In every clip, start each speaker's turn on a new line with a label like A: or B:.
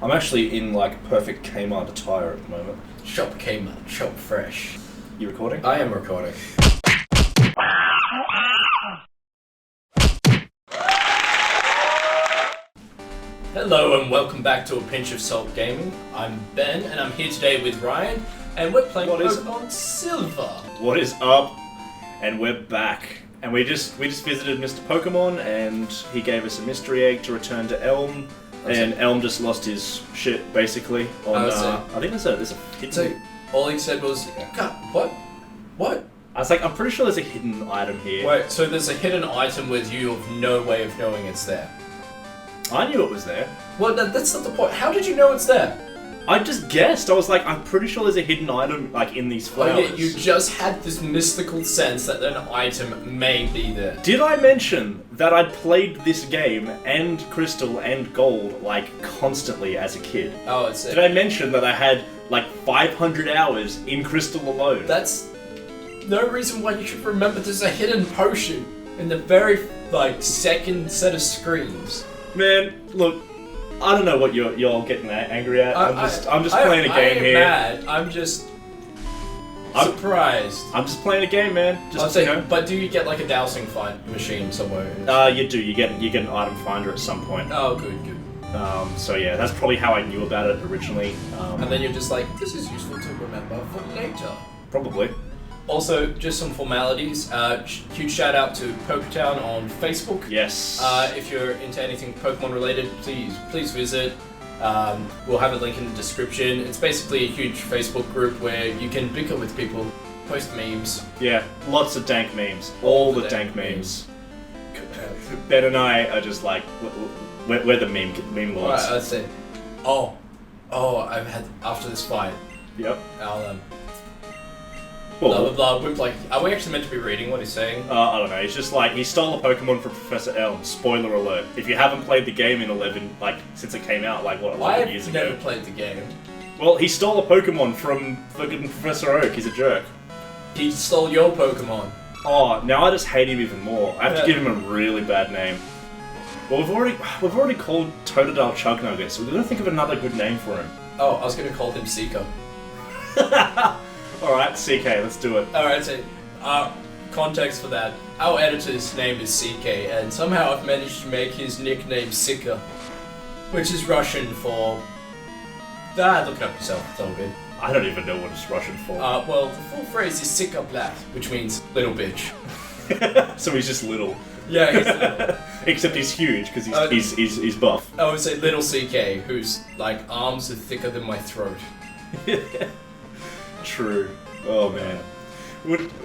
A: I'm actually in like perfect Kmart attire at the moment.
B: Shop Kmart, shop fresh.
A: You recording?
B: I am recording. Hello and welcome back to A Pinch of Salt Gaming. I'm Ben and I'm here today with Ryan and we're playing Pokemon Silver.
A: What is up? And we're back. And we just visited Mr. Pokemon and he gave us a mystery egg to return to Elm. And Elm just lost his shit basically on I think there's a hidden...
B: So all he said was, what? What?
A: I was like, I'm pretty sure there's a hidden item here.
B: Wait, so there's a hidden item with you have no way of knowing it's there?
A: I knew it was there.
B: Well, that's not the point. How did you know it's there?
A: I just guessed. I was like, I'm pretty sure there's a hidden item like in these flowers.
B: Oh, yeah, you just had this mystical sense that an item may be there.
A: Did I mention that I'd played this game and Crystal and Gold like constantly as a kid?
B: Oh, it's it.
A: Did I mention that I had like 500 hours in Crystal alone?
B: That's no reason why you should remember there's a hidden potion in the very second set of screens.
A: Man, look, I don't know what you're getting angry at. I'm just playing a game here.
B: I'm mad. I'm just surprised.
A: I'm just playing a game, man. Just you know.
B: But do you get like a dowsing find machine somewhere?
A: You do. You get an item finder at some point.
B: Oh, good.
A: So yeah, that's probably how I knew about it originally.
B: And then you're just like, this is useful to remember for later.
A: Probably.
B: Also, just some formalities. Huge shout out to POKÉTOWN on Facebook.
A: Yes.
B: If you're into anything Pokemon related, please visit. We'll have a link in the description. It's basically a huge Facebook group where you can bicker with people, post memes.
A: Yeah, lots of dank memes. All the dank memes. Ben and I are just like, we're the meme lords.
B: Right, I'd say, I've had after this fight.
A: Yep.
B: I'll blah blah blah. Like, are we actually meant to be reading what he's saying?
A: I don't know. It's just like he stole a Pokemon from Professor Elm. Spoiler alert! If you haven't played the game in 11, since it came out, 11 years ago.
B: I've never played the game.
A: Well, he stole a Pokemon from fucking Professor Oak. He's a jerk.
B: He stole your Pokemon.
A: Oh, now I just hate him even more. I have to give him a really bad name. Well, we've already called Totodile Chugnugget, so we're gonna think of another good name for him.
B: Oh, I was gonna call him Seeker.
A: Alright, CK, let's do it.
B: Alright, so, context for that. Our editor's name is CK, and somehow I've managed to make his nickname Sika, which is Russian for... look it up yourself, it's all good.
A: I don't even know what it's Russian for.
B: Well, the full phrase is Sika Black, which means little bitch.
A: So he's just little.
B: Yeah, he's little.
A: Except he's huge, because he's buff.
B: I would say little CK, whose, arms are thicker than my throat.
A: True. Oh man.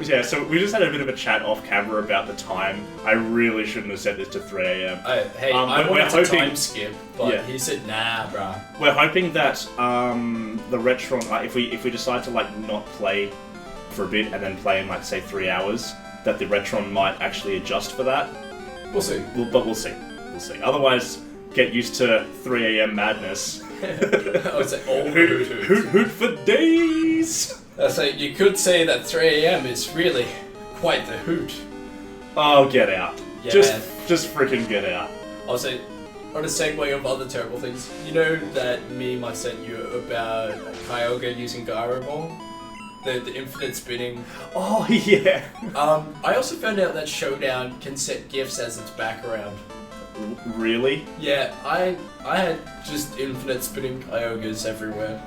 A: Yeah, so we just had a bit of a chat off camera about the time. I really shouldn't have set this to 3 AM.
B: Hey, I wanted to time skip, but he said, nah, bruh.
A: We're hoping that the Retron, if we decide to not play for a bit and then play in say 3 hours, that the Retron might actually adjust for that.
B: We'll see.
A: But we'll see. We'll see. Otherwise, get used to 3 AM madness.
B: I would say
A: hoot for days!
B: You could say that 3 AM is really quite the hoot.
A: Oh, get out.
B: Yeah.
A: Just freaking get out.
B: I'll say, on a segue of other terrible things, you know that meme I sent you about Kyogre using Gyro Ball? The infinite spinning.
A: Oh, yeah.
B: I also found out that Showdown can set GIFs as its background.
A: Really?
B: Yeah, I had just infinite spinning Kyogres everywhere.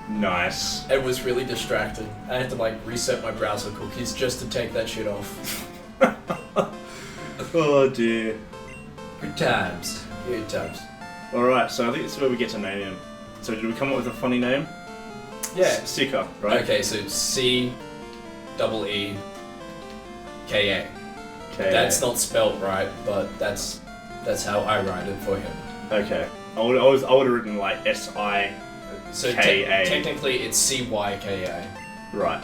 A: Nice.
B: It was really distracting. I had to reset my browser cookies just to take that shit off.
A: Oh dear.
B: Good times. Good times.
A: Alright, so I think this is where we get to name him. So did we come up with a funny name?
B: Yeah.
A: Sika, right?
B: Okay, so C-E-E-K-A. That's not spelt right, but that's how I write it for him.
A: Okay. I would have written S-I...
B: So
A: K-A.
B: Technically it's C-Y-K-A.
A: Right.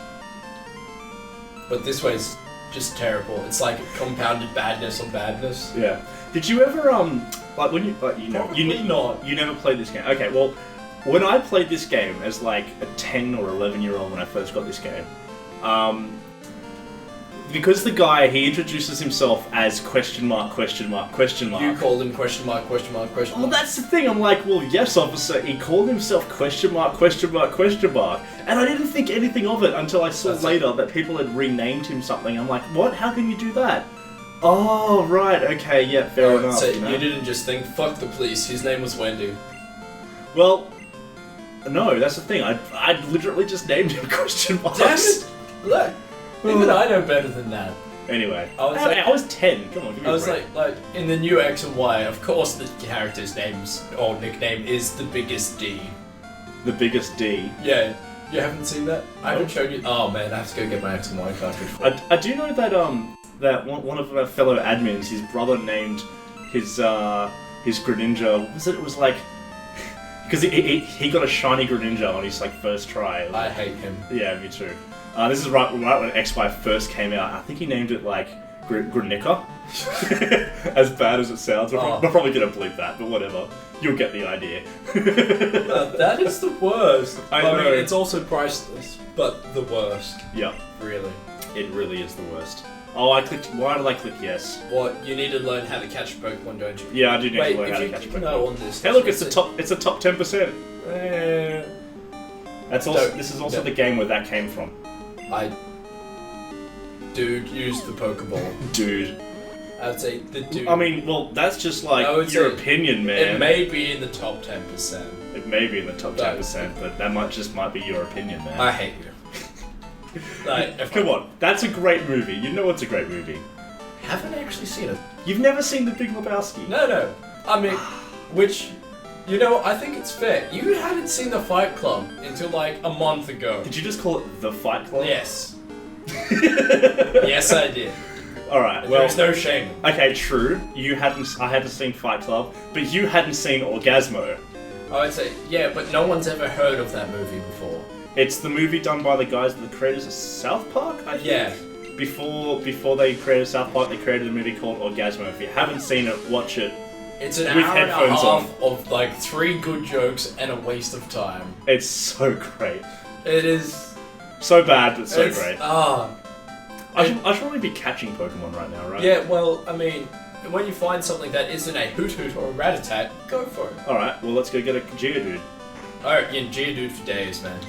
B: But this way it's just terrible. It's like compounded badness on badness.
A: Yeah. Did you ever when you
B: not.
A: You never played this game? Okay, well, when I played this game as a 10 or 11-year-old when I first got this game, because the guy, he introduces himself as question mark, question mark, question mark.
B: You called him question mark, question mark, question mark.
A: Well, that's the thing. I'm like, well, yes, officer. He called himself question mark, question mark, question mark. And I didn't think anything of it until I saw later that people had renamed him something. I'm like, what? How can you do that? Oh, right. Okay, yeah, fair enough.
B: So you didn't just think, fuck the police, his name was Wendy.
A: Well, no, that's the thing. I literally just named him question mark.
B: Damn it! Look, even I know better than that.
A: Anyway,
B: I
A: was 10. Come on, give me
B: I
A: a
B: was
A: break.
B: like, in the new X and Y, of course the character's name's, or nickname is the biggest D.
A: The biggest D.
B: Yeah, you haven't seen that? I haven't shown you. Oh man, I have to go get my X and Y cartridge.
A: I do know that that one of our fellow admins, his brother named his Greninja. What was it? It was like because he got a shiny Greninja on his like first try.
B: I hate him.
A: Yeah, me too. This is right when X-Y first came out. I think he named it like Grenica. As bad as it sounds, we're probably gonna bleep that, but whatever. You'll get the idea.
B: That is the worst.
A: I know.
B: mean, it's also priceless, but the worst.
A: Yeah,
B: Really.
A: it really is the worst. Oh, I clicked. Why did I click yes?
B: What? You need to learn how to catch a Pokemon, don't you?
A: Yeah, I do need
B: Wait,
A: to learn how to
B: if
A: catch
B: you
A: Pokemon.
B: click no on this.
A: Hey, look, it's the top. It's a top 10%. That's also.
B: Don't-
A: This is also
B: don't.
A: the game where that came from.
B: Dude, use the Pokeball.
A: Dude.
B: I'd say the dude.
A: I mean, well, that's just like
B: I would
A: your
B: say
A: opinion, man.
B: it may be in the top 10%.
A: It may be in the top
B: No.
A: 10%, but that might be your opinion, man.
B: I hate you.
A: Come on, that's a great movie. You know it's a great movie.
B: Haven't actually seen it.
A: You've never seen The Big Lebowski?
B: No. I mean, which, I think it's fair. You hadn't seen The Fight Club until like a month ago.
A: Did you just call it The Fight Club?
B: Yes. Yes, I did.
A: Alright, well...
B: There's no shame.
A: Okay, true. I hadn't seen Fight Club, but you hadn't seen Orgasmo.
B: I would say, yeah, but no one's ever heard of that movie before.
A: It's the movie done by the creators of South Park, I think?
B: Yeah.
A: Before they created South Park, they created a movie called Orgasmo. If you haven't seen it, watch it.
B: It's an
A: with
B: hour and a
A: headphones
B: half of like 3 good jokes and a waste of time.
A: It's so great.
B: It is...
A: So bad, but so great. I should probably be catching Pokemon right now, right?
B: Yeah, well, I mean, when you find something that isn't a Hoot Hoot or a Rattata, go for it.
A: Alright, well let's go get a Geodude.
B: Alright, yeah, Geodude for days, man.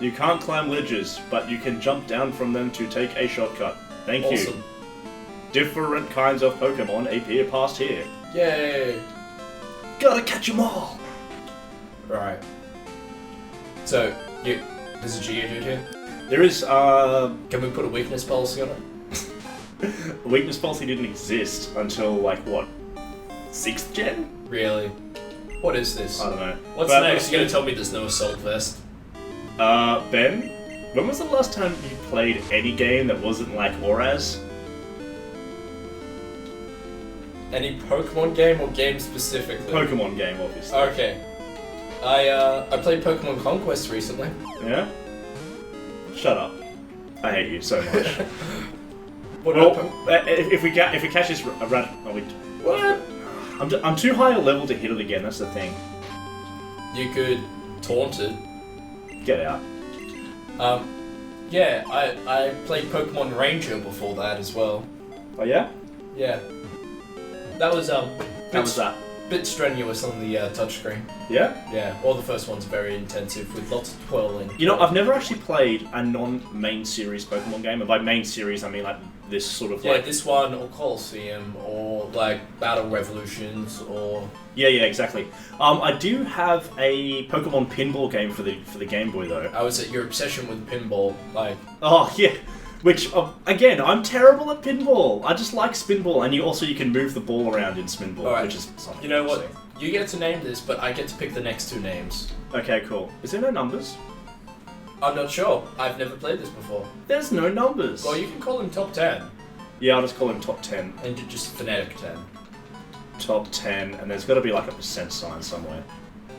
A: You can't climb ledges, but you can jump down from them to take a shortcut. Thank
B: Awesome.
A: you. Different kinds of Pokemon appear past here.
B: Yay!
A: Gotta catch 'em all!
B: Right. So, there's a Geodude here?
A: There is,
B: Can we put a weakness policy on it?
A: Weakness policy didn't exist until, like, what? 6th gen?
B: Really? What is this?
A: I don't know.
B: What's
A: But-
B: next? You're gonna tell me there's no Assault Vest?
A: Ben? When was the last time you played any game that wasn't like Auraz?
B: Any Pokemon game or game specifically?
A: Pokemon game, obviously.
B: Okay. I played Pokemon Conquest recently.
A: Yeah? Shut up. I hate you so much.
B: What
A: Well,
B: about
A: if we catch this rat, what? I'm too high a level to hit it again. That's the thing.
B: You could taunt it.
A: Get out.
B: Yeah, I played Pokemon Ranger before that as well.
A: Oh yeah?
B: Yeah. That was
A: How was that?
B: bit strenuous on the touchscreen.
A: Yeah.
B: Yeah, all the first one's very intensive with lots of twirling.
A: You know, I've never actually played a non-main series Pokemon game, and by main series I mean like this sort of like.
B: this one or Colosseum or like Battle Revolutions or.
A: Yeah, exactly. I do have a Pokemon pinball game for the Game Boy though.
B: I was at your obsession with pinball, like.
A: Oh yeah, which again I'm terrible at pinball. I just like spinball, and you can move the ball around in spinball,
B: Alright.
A: which is something.
B: You know what?
A: interesting.
B: You get to name this, but I get to pick the next 2 names.
A: Okay, cool. Is there no numbers?
B: I'm not sure. I've never played this before.
A: There's no numbers.
B: Well, you can call him top 10.
A: Yeah, I'll just call him top 10.
B: And just phonetic 10.
A: Top 10, and there's got to be like a percent sign somewhere.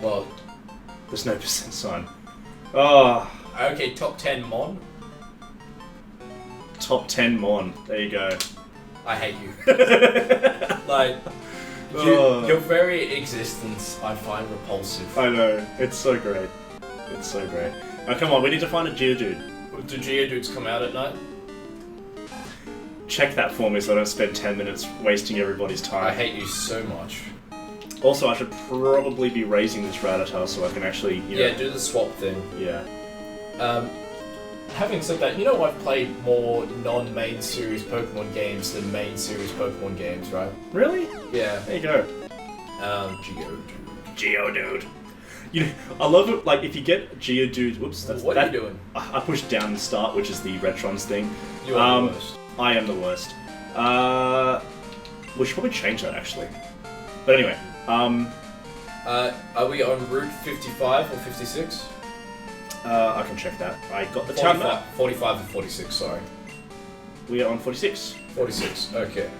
B: Well,
A: There's no percent sign. Oh,
B: okay, top 10 Mon.
A: top 10 Mon. There you go.
B: I hate you. Like,
A: Oh.
B: your very existence I find repulsive.
A: I know. It's so great. It's so great. Oh, come on, we need to find a Geodude.
B: Do Geodudes come out at night?
A: check that for me so I don't spend 10 minutes wasting everybody's time.
B: I hate you so much.
A: Also, I should probably be raising this Rattata so I can actually, you know...
B: Yeah, do the swap thing.
A: Yeah.
B: Having said that, you know I've played more non-main series Pokemon games than main series Pokemon games, right?
A: Really?
B: Yeah.
A: There you go.
B: Geodude.
A: Geodude. You know, I love it, like, if you get Geodude... Whoops, that's...
B: What are you doing?
A: I pushed down the start, which is the Retron's thing.
B: You are the worst.
A: I am the worst. We should probably change that, actually. But anyway,
B: are we on Route 55 or 56?
A: I can check that. I got the town map.
B: 45 and 46, sorry.
A: We are on 46.
B: 46, okay.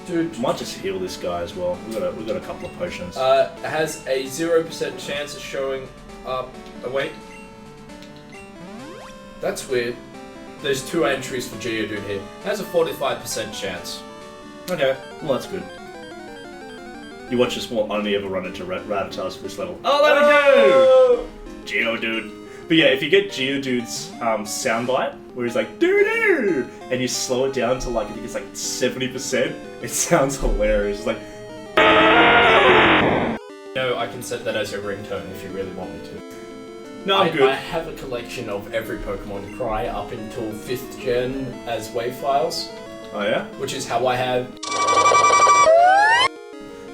B: Dude,
A: Might just heal this guy as well. We've got a couple of potions.
B: Has a 0% chance of showing up. Oh, wait. That's weird. There's 2 entries for Geodude here. Has a 45% chance.
A: Okay, well that's good. You watch this will only ever run into Rattatas for this level. Oh, there we go! Geodude. But yeah, if you get Geodude's soundbite, where he's like, doo-doo! And you slow it down to like, I think it's like 70%, it sounds hilarious. It's like...
B: No, I can set that as a ringtone if you really want me to.
A: No, I'm good.
B: I have a collection of every Pokemon cry up until 5th gen as WAV files.
A: Oh yeah?
B: Which is how I have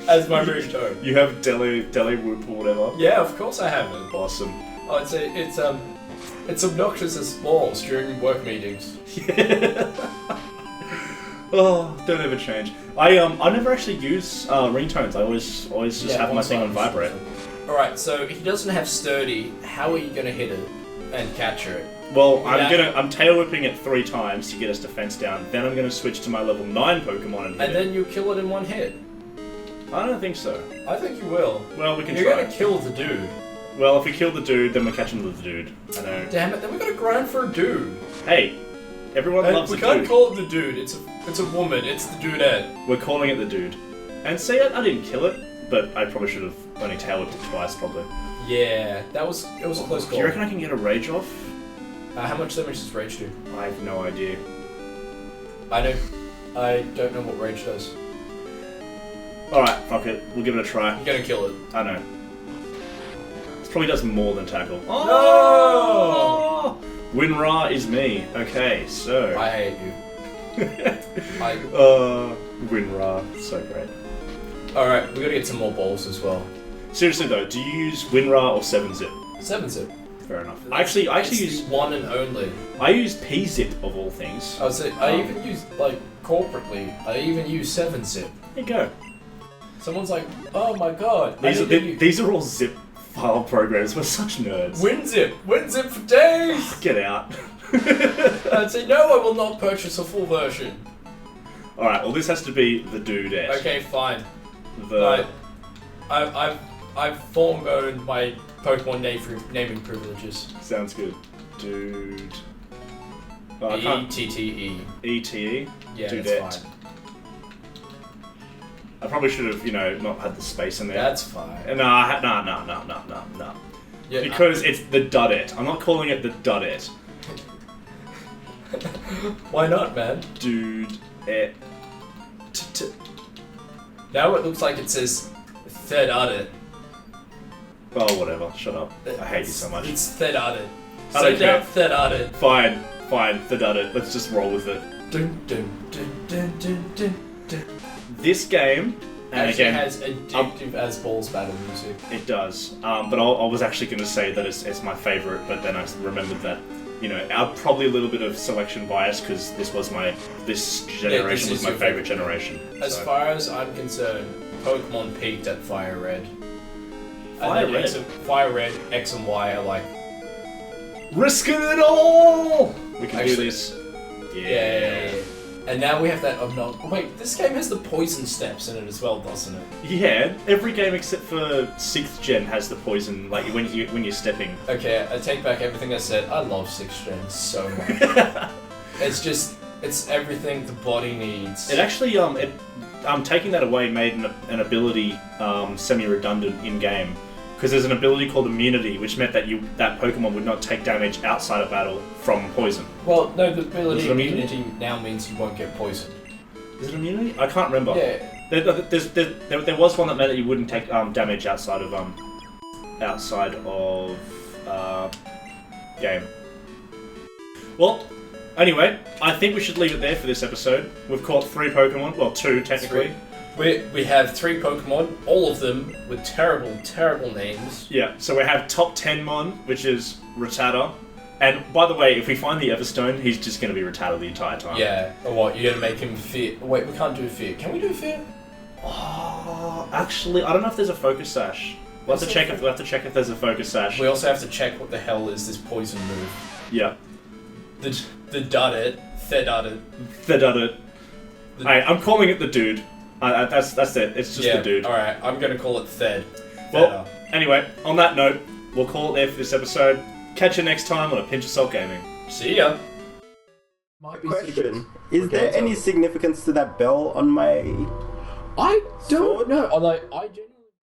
B: as my ringtone.
A: You have Deli Whoop or whatever?
B: Yeah, of course I have it.
A: Awesome.
B: Oh, it's obnoxious as balls during work meetings.
A: Yeah. Oh, don't ever change. I never actually use ringtones. I always just have my thing on vibrate.
B: Alright, so if he doesn't have sturdy, how are you gonna hit it and capture it?
A: Well, I'm tail whipping it 3 times to get his defense down. Then I'm gonna switch to my level 9 Pokemon and hit
B: and then you kill it in 1 hit.
A: I don't think so.
B: I think you will.
A: Well, we can
B: You're
A: try.
B: gonna kill the dude.
A: Well, if we kill the dude, then we're catching the dude. I know.
B: Damn it! Then we gotta grind for a dude.
A: Hey, everyone loves
B: we
A: the
B: can't
A: dude.
B: call it the dude. It's a woman. It's the dudette.
A: We're calling it the dude. And see, I didn't kill it, but I probably should have only tail whipped it twice, probably.
B: Yeah, it was a close call.
A: Do you reckon I can get a rage off?
B: How much damage does rage do?
A: I have no idea.
B: I don't know what rage does.
A: Alright, fuck it. We'll give it a try.
B: You're gonna kill it.
A: I know. This probably does more than tackle.
B: Oh!
A: No! Winra is me. Okay, so...
B: I hate you.
A: Winra. So great.
B: Alright, we gotta get some more balls as well.
A: Seriously though, do you use Winra or 7-Zip?
B: 7-Zip.
A: Fair enough. I actually use...
B: one and only.
A: I use P-Zip of all things.
B: I would say, I even use, like, corporately, I even use 7-Zip.
A: There you go.
B: Someone's like, oh my god.
A: These are all zip file programs. We're such nerds.
B: WinZip! WinZip for days!
A: Get out.
B: I'd say, no, I will not purchase a full version.
A: Alright, well this has to be the dudette.
B: Okay, fine.
A: The...
B: I've foregoed my Pokemon naming privileges.
A: Sounds good. Dude.
B: E-T-T-E.
A: E-T-E?
B: Yeah,
A: Dudette.
B: that's fine.
A: I probably should have, not had the space in there.
B: That's fine.
A: No.
B: Yeah,
A: because it's the dudette. I'm not calling it the dudette.
B: Why not, man?
A: Dude.
B: Now it looks like it says Thedadit.
A: Oh, whatever. Shut up. I hate you so much.
B: It's Thedadit.
A: I don't care.
B: Thedadit.
A: Fine. Thedadit. Let's just roll with it.
B: Dun, dun, dun, dun, dun, dun, dun.
A: This game, and
B: actually
A: again,
B: has addictive as balls battle music.
A: It does, but I was actually going to say that it's my favourite, but then I remembered that, probably a little bit of selection bias because this generation was my favourite generation.
B: As far as I'm concerned, Pokemon peaked at Fire Red. Fire Red, X and Y are like...
A: Risking it all! We can do this.
B: Yeah. And now we have that wait, this game has the poison steps in it as well, doesn't it?
A: Yeah, every game except for 6th gen has the poison, like when you're stepping.
B: Okay, I take back everything I said. I love 6th gen so much. It's everything the body needs.
A: It actually, taking that away made an ability semi-redundant in-game. because there's an ability called immunity, which meant that that Pokemon would not take damage outside of battle from poison.
B: Well, no, the ability immunity now means you won't get poisoned.
A: Is it immunity? I can't remember.
B: Yeah.
A: There was one that meant that you wouldn't take damage outside of game. Well, anyway, I think we should leave it there for this episode. We've caught 3 Pokemon, well 2 technically.
B: We have 3 Pokemon, all of them with terrible, terrible names.
A: Yeah, so we have top 10 Mon, which is Rattata. And by the way, if we find the Everstone, he's just going to be Rattata the entire time.
B: Yeah, or what, you're going to make him fear... Wait, we can't do fear. Can we do fear?
A: Oh, actually, I don't know if there's a Focus Sash. We'll have to check if there's a Focus Sash.
B: We also have to check what the hell is this poison move.
A: Yeah.
B: The Duddit. Thedduddit.
A: Thedduddit. Hey, I'm calling it the dude. That's it. It's just the dude.
B: Alright, I'm gonna call it Thed.
A: Well, anyway, on that note, we'll call it there for this episode. Catch you next time on A Pinch of Salt Gaming.
B: See ya!
C: Question. Is there any significance to that bell on my...
B: I don't
C: sword?
B: know. Although, I genuinely...